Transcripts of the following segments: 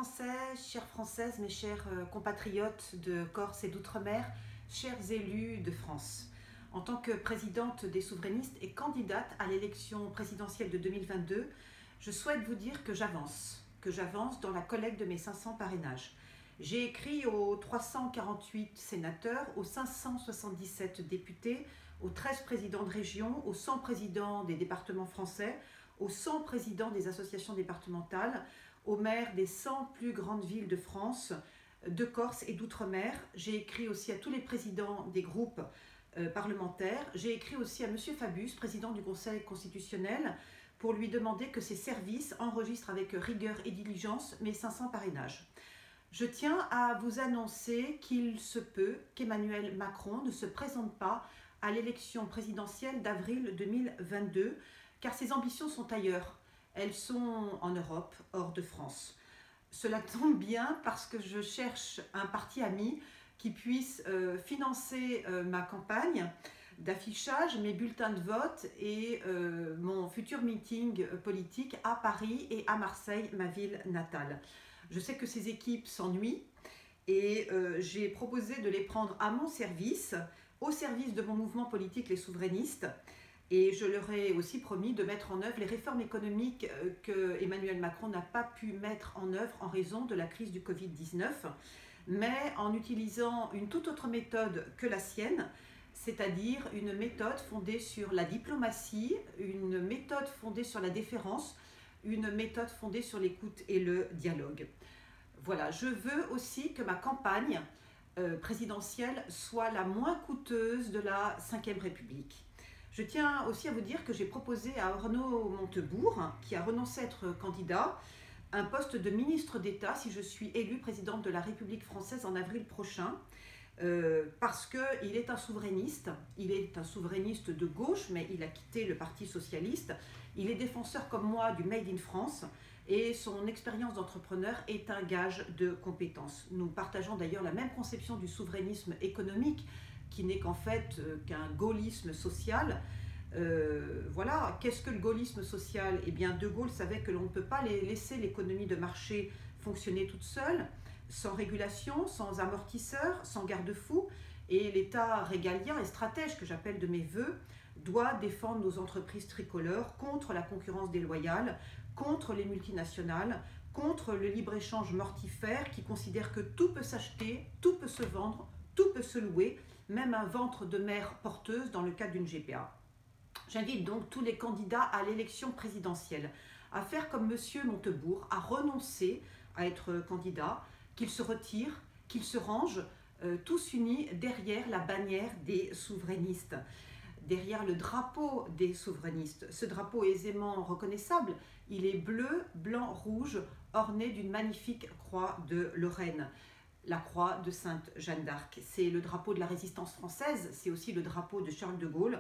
Français, chères Françaises, mes chers compatriotes de Corse et d'Outre-mer, chers élus de France. En tant que présidente des souverainistes et candidate à l'élection présidentielle de 2022, je souhaite vous dire que j'avance dans la collecte de mes 500 parrainages. J'ai écrit aux 348 sénateurs, aux 577 députés, aux 13 présidents de région, aux 100 présidents des départements français, aux 100 présidents des associations départementales, aux maires des 100 plus grandes villes de France, de Corse et d'Outre-mer. J'ai écrit aussi à tous les présidents des groupes parlementaires. J'ai écrit aussi à M. Fabius, président du Conseil constitutionnel, pour lui demander que ses services enregistrent avec rigueur et diligence mes 500 parrainages. Je tiens à vous annoncer qu'il se peut qu'Emmanuel Macron ne se présente pas à l'élection présidentielle d'avril 2022, car ses ambitions sont ailleurs. Elles sont en Europe, hors de France. Cela tombe bien parce que je cherche un parti ami qui puisse financer ma campagne d'affichage, mes bulletins de vote et mon futur meeting politique à Paris et à Marseille, ma ville natale. Je sais que ces équipes s'ennuient et j'ai proposé de les prendre à mon service, au service de mon mouvement politique, les souverainistes. Et je leur ai aussi promis de mettre en œuvre les réformes économiques que Emmanuel Macron n'a pas pu mettre en œuvre en raison de la crise du Covid-19, mais en utilisant une toute autre méthode que la sienne, c'est-à-dire une méthode fondée sur la diplomatie, une méthode fondée sur la déférence, une méthode fondée sur l'écoute et le dialogue. Voilà, je veux aussi que ma campagne présidentielle soit la moins coûteuse de la Ve République. Je tiens aussi à vous dire que j'ai proposé à Arnaud Montebourg, qui a renoncé à être candidat, un poste de ministre d'État si je suis élue présidente de la République française en avril prochain, parce qu'il est un souverainiste de gauche, mais il a quitté le Parti socialiste. Il est défenseur comme moi du Made in France et son expérience d'entrepreneur est un gage de compétences. Nous partageons d'ailleurs la même conception du souverainisme économique, qui n'est qu'en fait qu'un gaullisme social. Voilà, qu'est-ce que le gaullisme social? Eh bien, De Gaulle savait que l'on ne peut pas laisser l'économie de marché fonctionner toute seule, sans régulation, sans amortisseur, sans garde-fou. Et l'État régalien et stratège, que j'appelle de mes voeux, doit défendre nos entreprises tricolores contre la concurrence déloyale, contre les multinationales, contre le libre-échange mortifère qui considère que tout peut s'acheter, tout peut se vendre, tout peut se louer, même un ventre de mère porteuse dans le cadre d'une GPA. J'invite donc tous les candidats à l'élection présidentielle à faire comme M. Montebourg, à renoncer à être candidat, qu'ils se retirent, qu'ils se rangent, tous unis derrière la bannière des souverainistes, derrière le drapeau des souverainistes. Ce drapeau est aisément reconnaissable, il est bleu, blanc, rouge, orné d'une magnifique croix de Lorraine. La croix de Sainte Jeanne d'Arc. C'est le drapeau de la résistance française, c'est aussi le drapeau de Charles de Gaulle,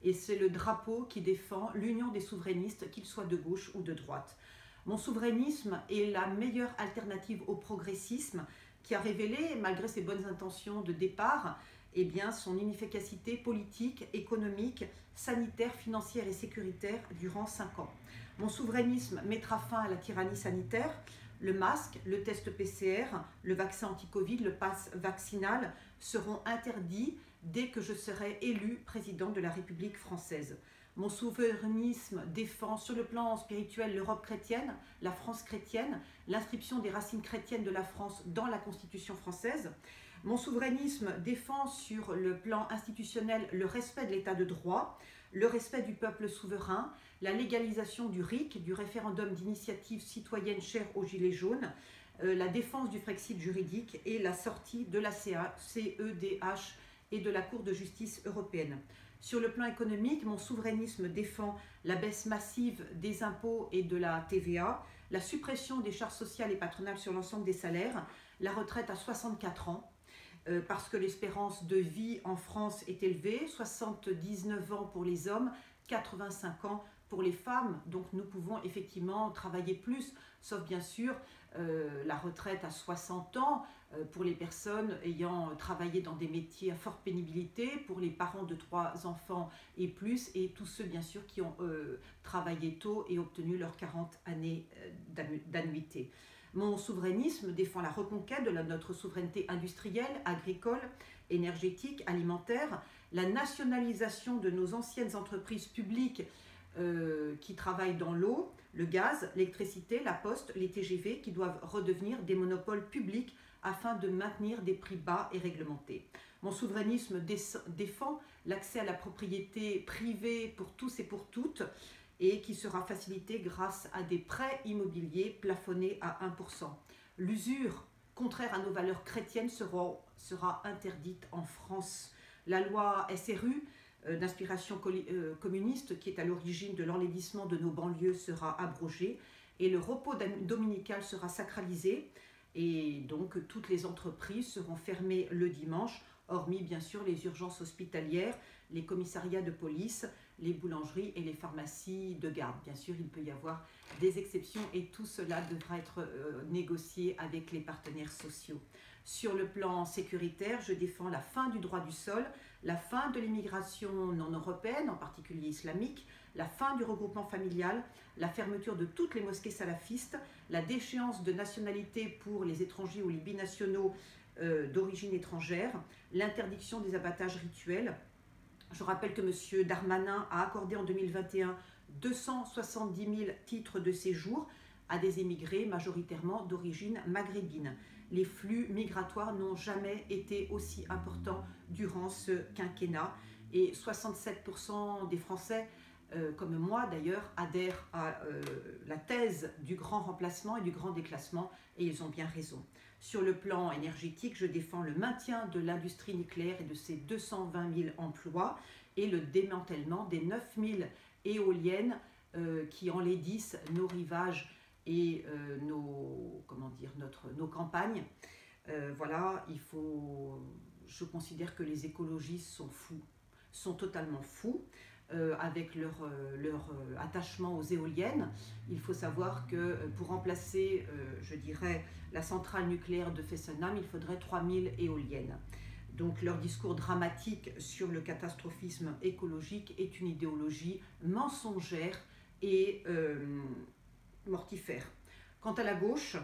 et c'est le drapeau qui défend l'union des souverainistes, qu'ils soient de gauche ou de droite. Mon souverainisme est la meilleure alternative au progressisme, qui a révélé, malgré ses bonnes intentions de départ, eh bien, son inefficacité politique, économique, sanitaire, financière et sécuritaire durant 5 ans. Mon souverainisme mettra fin à la tyrannie sanitaire. Le masque, le test PCR, le vaccin anti-Covid, le pass vaccinal seront interdits dès que je serai élue présidente de la République française. Mon souverainisme défend sur le plan spirituel l'Europe chrétienne, la France chrétienne, l'inscription des racines chrétiennes de la France dans la Constitution française. Mon souverainisme défend sur le plan institutionnel le respect de l'état de droit, le respect du peuple souverain, la légalisation du RIC, du référendum d'initiative citoyenne cher aux Gilets jaunes, la défense du Frexit juridique et la sortie de la CEDH et de la Cour de justice européenne. Sur le plan économique, mon souverainisme défend la baisse massive des impôts et de la TVA, la suppression des charges sociales et patronales sur l'ensemble des salaires, la retraite à 64 ans, parce que l'espérance de vie en France est élevée, 79 ans pour les hommes, 85 ans Pour les femmes, donc nous pouvons effectivement travailler plus, sauf bien sûr la retraite à 60 ans pour les personnes ayant travaillé dans des métiers à forte pénibilité, pour les parents de 3 enfants et plus, et tous ceux bien sûr qui ont travaillé tôt et obtenu leurs 40 années d'annuité. Mon souverainisme défend la reconquête de notre souveraineté industrielle, agricole, énergétique, alimentaire, la nationalisation de nos anciennes entreprises publiques qui travaillent dans l'eau, le gaz, l'électricité, la poste, les TGV, qui doivent redevenir des monopoles publics afin de maintenir des prix bas et réglementés. Mon souverainisme défend l'accès à la propriété privée pour tous et pour toutes, et qui sera facilité grâce à des prêts immobiliers plafonnés à 1%. L'usure, contraire à nos valeurs chrétiennes, sera interdite en France. La loi SRU, d'inspiration communiste, qui est à l'origine de l'enlaidissement de nos banlieues, sera abrogée, et le repos dominical sera sacralisé, et donc toutes les entreprises seront fermées le dimanche, hormis bien sûr les urgences hospitalières, les commissariats de police, les boulangeries et les pharmacies de garde. Bien sûr, il peut y avoir des exceptions et tout cela devra être négocié avec les partenaires sociaux. Sur le plan sécuritaire, je défends la fin du droit du sol, la fin de l'immigration non européenne, en particulier islamique, la fin du regroupement familial, la fermeture de toutes les mosquées salafistes, la déchéance de nationalité pour les étrangers ou les binationaux d'origine étrangère, l'interdiction des abattages rituels. Je rappelle que M. Darmanin a accordé en 2021 270 000 titres de séjour à des émigrés majoritairement d'origine maghrébine. Les flux migratoires n'ont jamais été aussi importants durant ce quinquennat et 67% des Français, comme moi d'ailleurs, adhèrent à la thèse du grand remplacement et du grand déclassement, et ils ont bien raison. Sur le plan énergétique, je défends le maintien de l'industrie nucléaire et de ses 220 000 emplois et le démantèlement des 9 000 éoliennes qui enlaidissent nos rivages et nos campagnes. Voilà, je considère que les écologistes sont fous, sont totalement fous. Avec leur attachement aux éoliennes. Il faut savoir que pour remplacer, je dirais, la centrale nucléaire de Fessenheim, il faudrait 3000 éoliennes. Donc leur discours dramatique sur le catastrophisme écologique est une idéologie mensongère et mortifère. Quant à la gauche,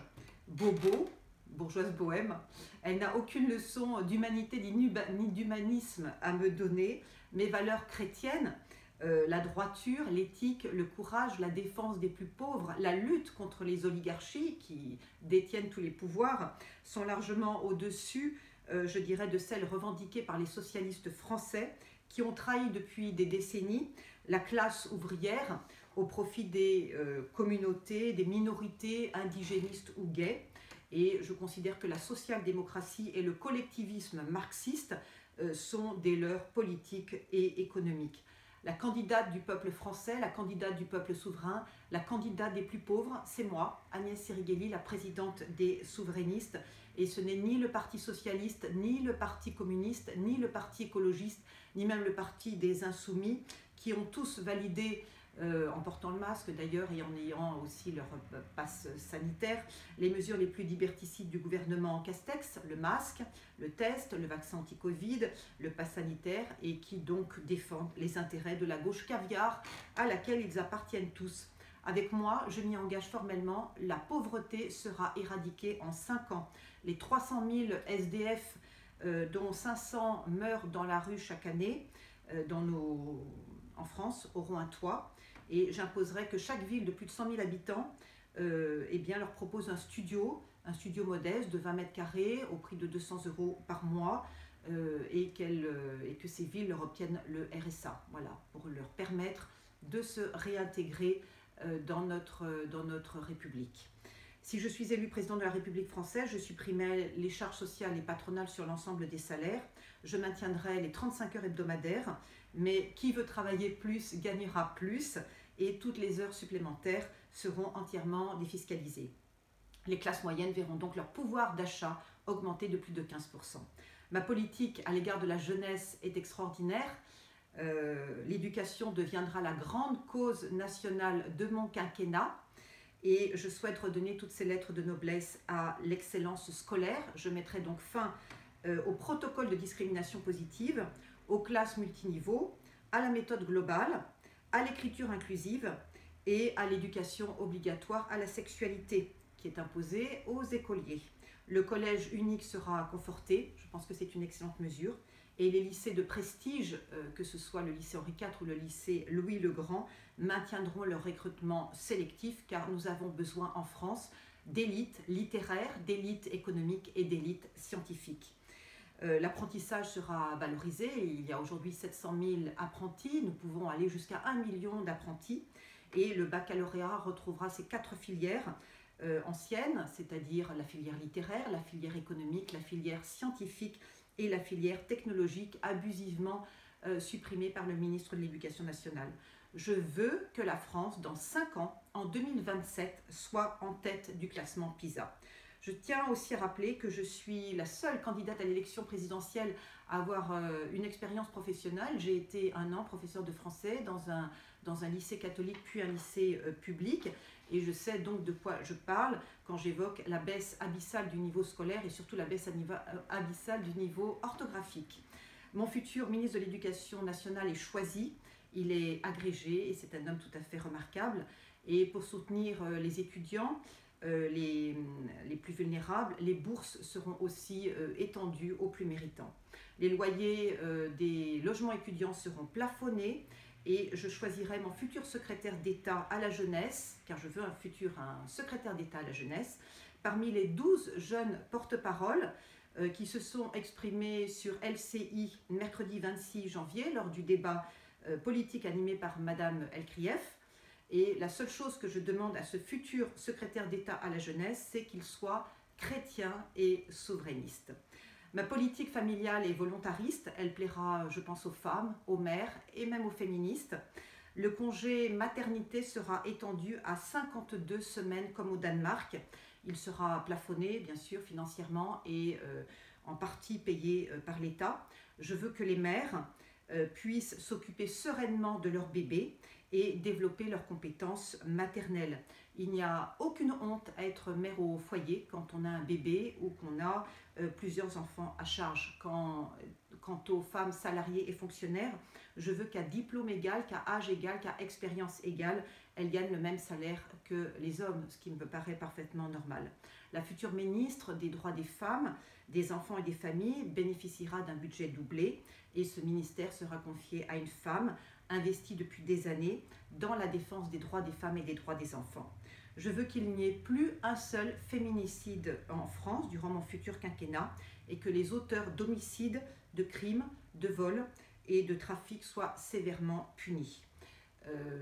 bobo, bourgeoise bohème, elle n'a aucune leçon d'humanité ni d'humanisme à me donner. Mes valeurs chrétiennes, la droiture, l'éthique, le courage, la défense des plus pauvres, la lutte contre les oligarchies qui détiennent tous les pouvoirs, sont largement au-dessus, je dirais, de celles revendiquées par les socialistes français qui ont trahi depuis des décennies la classe ouvrière au profit des communautés, des minorités indigénistes ou gays. Et je considère que la social-démocratie et le collectivisme marxiste sont des leurs politiques et économiques. La candidate du peuple français, la candidate du peuple souverain, la candidate des plus pauvres, c'est moi, Agnès Sirigueli, la présidente des souverainistes. Et ce n'est ni le Parti socialiste, ni le Parti communiste, ni le Parti écologiste, ni même le Parti des insoumis, qui ont tous validé, en portant le masque d'ailleurs et en ayant aussi leur passe sanitaire, les mesures les plus liberticides du gouvernement Castex, le masque, le test, le vaccin anti-Covid, le passe sanitaire, et qui donc défendent les intérêts de la gauche caviar à laquelle ils appartiennent tous. Avec moi, je m'y engage formellement, la pauvreté sera éradiquée en 5 ans. Les 300 000 SDF, dont 500 meurent dans la rue chaque année, en France, auront un toit. Et j'imposerai que chaque ville de plus de 100 000 habitants leur propose un studio modeste de 20 mètres carrés au prix de 200 € par mois et que ces villes leur obtiennent le RSA, voilà, pour leur permettre de se réintégrer dans notre République. Si je suis élue président de la République française, je supprimerai les charges sociales et patronales sur l'ensemble des salaires. Je maintiendrai les 35 heures hebdomadaires, mais qui veut travailler plus gagnera plus et toutes les heures supplémentaires seront entièrement défiscalisées. Les classes moyennes verront donc leur pouvoir d'achat augmenter de plus de 15%. Ma politique à l'égard de la jeunesse est extraordinaire. L'éducation deviendra la grande cause nationale de mon quinquennat et je souhaite redonner toutes ces lettres de noblesse à l'excellence scolaire. Je mettrai donc fin au protocole de discrimination positive, aux classes multiniveaux, à la méthode globale, à l'écriture inclusive et à l'éducation obligatoire à la sexualité qui est imposée aux écoliers. Le collège unique sera conforté, je pense que c'est une excellente mesure, et les lycées de prestige, que ce soit le lycée Henri IV ou le lycée Louis le Grand, maintiendront leur recrutement sélectif car nous avons besoin en France d'élites littéraires, d'élites économiques et d'élites scientifiques. L'apprentissage sera valorisé, il y a aujourd'hui 700 000 apprentis, nous pouvons aller jusqu'à 1 million d'apprentis et le baccalauréat retrouvera ses 4 filières anciennes, c'est-à-dire la filière littéraire, la filière économique, la filière scientifique et la filière technologique abusivement supprimée par le ministre de l'Éducation nationale. Je veux que la France, dans 5 ans, en 2027, soit en tête du classement PISA. Je tiens aussi à rappeler que je suis la seule candidate à l'élection présidentielle à avoir une expérience professionnelle. J'ai été 1 an professeur de français dans un lycée catholique puis un lycée public et je sais donc de quoi je parle quand j'évoque la baisse abyssale du niveau scolaire et surtout la baisse abyssale du niveau orthographique. Mon futur ministre de l'Éducation nationale est choisi, il est agrégé et c'est un homme tout à fait remarquable. Et pour soutenir les étudiants, les plus vulnérables, les bourses seront aussi étendues aux plus méritants. Les loyers des logements étudiants seront plafonnés et je choisirai mon futur secrétaire d'État à la jeunesse, car je veux un secrétaire d'État à la jeunesse, parmi les 12 jeunes porte-parole qui se sont exprimés sur LCI mercredi 26 janvier lors du débat politique animé par Madame Elkrief. Et la seule chose que je demande à ce futur secrétaire d'État à la jeunesse, c'est qu'il soit chrétien et souverainiste. Ma politique familiale est volontariste, elle plaira, je pense, aux femmes, aux mères et même aux féministes. Le congé maternité sera étendu à 52 semaines comme au Danemark. Il sera plafonné, bien sûr, financièrement et en partie payé par l'État. Je veux que les mères puissent s'occuper sereinement de leur bébé et développer leurs compétences maternelles. Il n'y a aucune honte à être mère au foyer quand on a un bébé ou qu'on a plusieurs enfants à charge. Quant aux femmes salariées et fonctionnaires, je veux qu'à diplôme égal, qu'à âge égal, qu'à expérience égale, elles gagnent le même salaire que les hommes, ce qui me paraît parfaitement normal. La future ministre des droits des femmes, des enfants et des familles bénéficiera d'un budget doublé et ce ministère sera confié à une femme investie depuis des années dans la défense des droits des femmes et des droits des enfants. Je veux qu'il n'y ait plus un seul féminicide en France durant mon futur quinquennat et que les auteurs d'homicides, de crimes, de vols et de trafic soient sévèrement punis.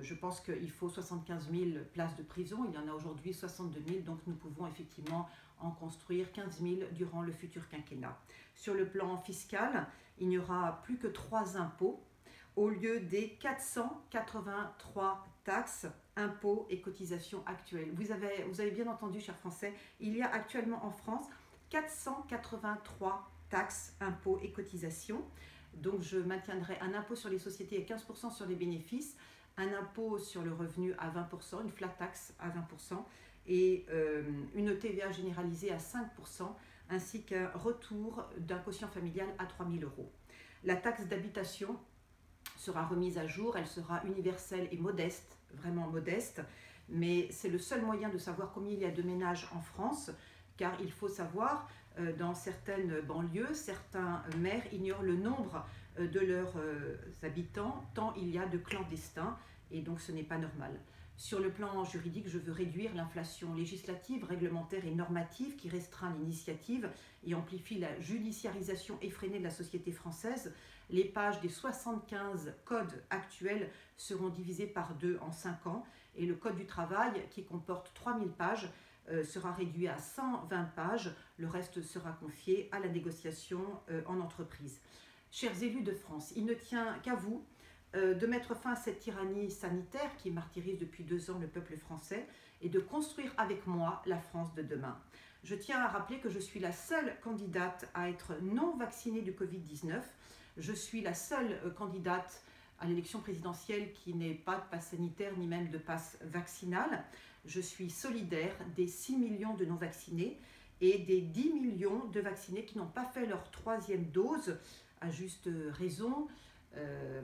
Je pense qu'il faut 75 000 places de prison, il y en a aujourd'hui 62 000, donc nous pouvons effectivement en construire 15 000 durant le futur quinquennat. Sur le plan fiscal, il n'y aura plus que 3 impôts au lieu des 483 taxes, impôts et cotisations actuelles. Vous avez bien entendu, chers Français, il y a actuellement en France 483 taxes, impôts et cotisations. Donc je maintiendrai un impôt sur les sociétés à 15% sur les bénéfices, un impôt sur le revenu à 20%, une flat tax à 20% et une TVA généralisée à 5%, ainsi qu'un retour d'un quotient familial à 3 000 €. La taxe d'habitation sera remise à jour, elle sera universelle et modeste, vraiment modeste, mais c'est le seul moyen de savoir combien il y a de ménages en France, car il faut savoir, dans certaines banlieues, certains maires ignorent le nombre de leurs habitants, tant il y a de clandestins, et donc ce n'est pas normal. Sur le plan juridique, je veux réduire l'inflation législative, réglementaire et normative qui restreint l'initiative et amplifie la judiciarisation effrénée de la société française. Les pages des 75 codes actuels seront divisées par 2 en 5 ans et le code du travail, qui comporte 3000 pages, sera réduit à 120 pages. Le reste sera confié à la négociation en entreprise. Chers élus de France, il ne tient qu'à vous de mettre fin à cette tyrannie sanitaire qui martyrise depuis 2 ans le peuple français et de construire avec moi la France de demain. Je tiens à rappeler que je suis la seule candidate à être non vaccinée du Covid-19. Je suis la seule candidate à l'élection présidentielle qui n'est pas de passe sanitaire ni même de passe vaccinal. Je suis solidaire des 6 millions de non-vaccinés et des 10 millions de vaccinés qui n'ont pas fait leur 3e dose, à juste raison.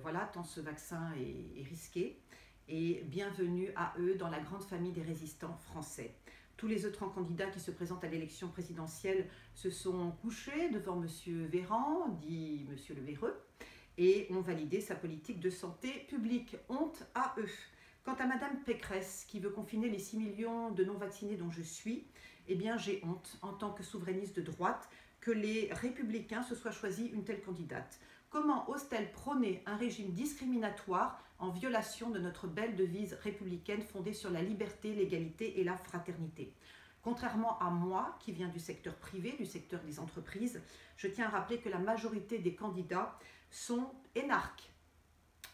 Voilà, tant ce vaccin est risqué. Et bienvenue à eux dans la grande famille des résistants français. Tous les autres candidats qui se présentent à l'élection présidentielle se sont couchés devant M. Véran, dit M. Le Véreux, et ont validé sa politique de santé publique. Honte à eux. Quant à Mme Pécresse, qui veut confiner les 6 millions de non-vaccinés dont je suis, eh bien j'ai honte, en tant que souverainiste de droite, que les Républicains se soient choisis une telle candidate. Comment ose-t-elle prôner un régime discriminatoire en violation de notre belle devise républicaine fondée sur la liberté, l'égalité et la fraternité? Contrairement à moi, qui viens du secteur privé, du secteur des entreprises, je tiens à rappeler que la majorité des candidats sont énarques.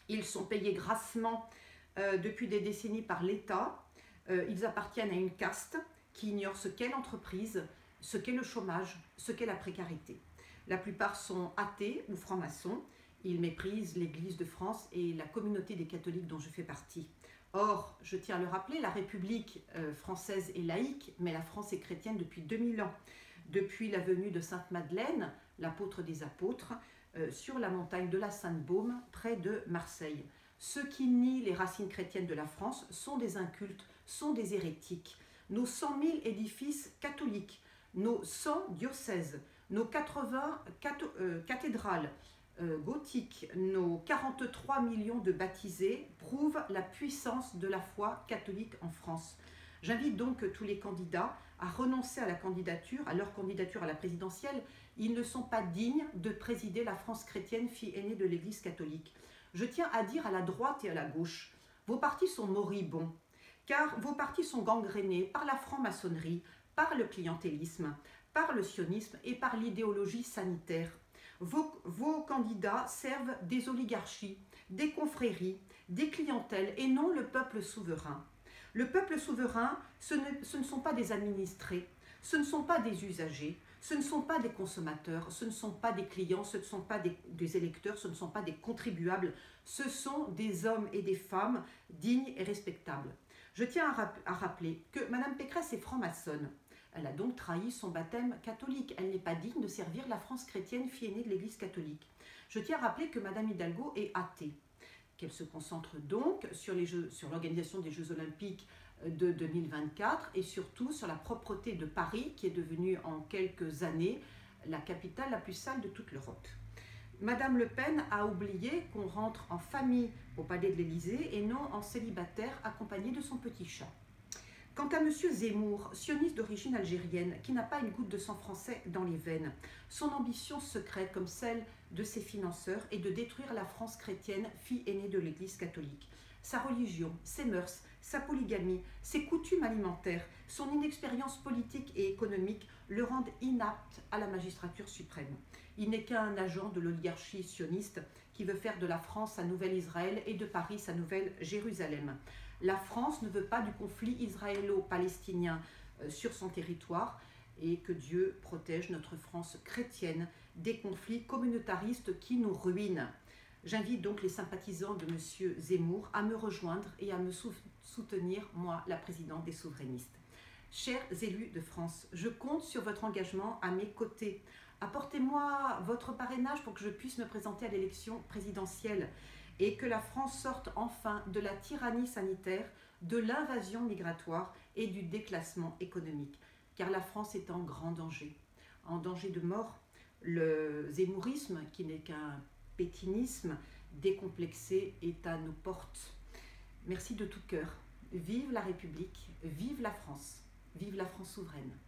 Ils sont payés grassement depuis des décennies par l'État. Ils appartiennent à une caste qui ignore ce qu'est l'entreprise, ce qu'est le chômage, ce qu'est la précarité. La plupart sont athées ou francs-maçons. Ils méprisent l'Église de France et la communauté des catholiques dont je fais partie. Or, je tiens à le rappeler, la République française est laïque, mais la France est chrétienne depuis 2000 ans. Depuis la venue de Sainte Madeleine, l'apôtre des apôtres, sur la montagne de la Sainte-Baume, près de Marseille. Ceux qui nient les racines chrétiennes de la France sont des incultes, sont des hérétiques. Nos 100 000 édifices catholiques, nos 100 diocèses, nos 80 cathédrales gothiques, nos 43 millions de baptisés prouvent la puissance de la foi catholique en France. J'invite donc tous les candidats à renoncer à la candidature, à leur candidature à la présidentielle. Ils ne sont pas dignes de présider la France chrétienne, fille aînée de l'Église catholique. Je tiens à dire à la droite et à la gauche, vos partis sont moribonds, car vos partis sont gangrénés par la franc-maçonnerie, par le clientélisme, par le sionisme et par l'idéologie sanitaire. Vos candidats servent des oligarchies, des confréries, des clientèles et non le peuple souverain. Le peuple souverain, ce ne sont pas des administrés, ce ne sont pas des usagers, ce ne sont pas des consommateurs, ce ne sont pas des clients, ce ne sont pas des électeurs, ce ne sont pas des contribuables, ce sont des hommes et des femmes dignes et respectables. Je tiens à rappeler que Mme Pécresse est franc-maçonne. Elle a donc trahi son baptême catholique. Elle n'est pas digne de servir la France chrétienne, fille aînée de l'Église catholique. Je tiens à rappeler que Mme Hidalgo est athée, qu'elle se concentre donc sur l'organisation des Jeux Olympiques de 2024 et surtout sur la propreté de Paris, qui est devenue en quelques années la capitale la plus sale de toute l'Europe. Madame Le Pen a oublié qu'on rentre en famille au palais de l'Élysée et non en célibataire accompagné de son petit chat. Quant à M. Zemmour, sioniste d'origine algérienne, qui n'a pas une goutte de sang français dans les veines, son ambition secrète, comme celle de ses financeurs, est de détruire la France chrétienne, fille aînée de l'Église catholique. Sa religion, ses mœurs, sa polygamie, ses coutumes alimentaires, son inexpérience politique et économique le rendent inapte à la magistrature suprême. Il n'est qu'un agent de l'oligarchie sioniste qui veut faire de la France sa nouvelle Israël et de Paris sa nouvelle Jérusalem. La France ne veut pas du conflit israélo-palestinien sur son territoire et que Dieu protège notre France chrétienne des conflits communautaristes qui nous ruinent. J'invite donc les sympathisants de M. Zemmour à me rejoindre et à me soutenir, moi, la présidente des souverainistes. Chers élus de France, je compte sur votre engagement à mes côtés. Apportez-moi votre parrainage pour que je puisse me présenter à l'élection présidentielle et que la France sorte enfin de la tyrannie sanitaire, de l'invasion migratoire et du déclassement économique. Car la France est en grand danger de mort. Le zémourisme, qui n'est qu'un pétinisme décomplexé, est à nos portes. Merci de tout cœur. Vive la République, vive la France souveraine.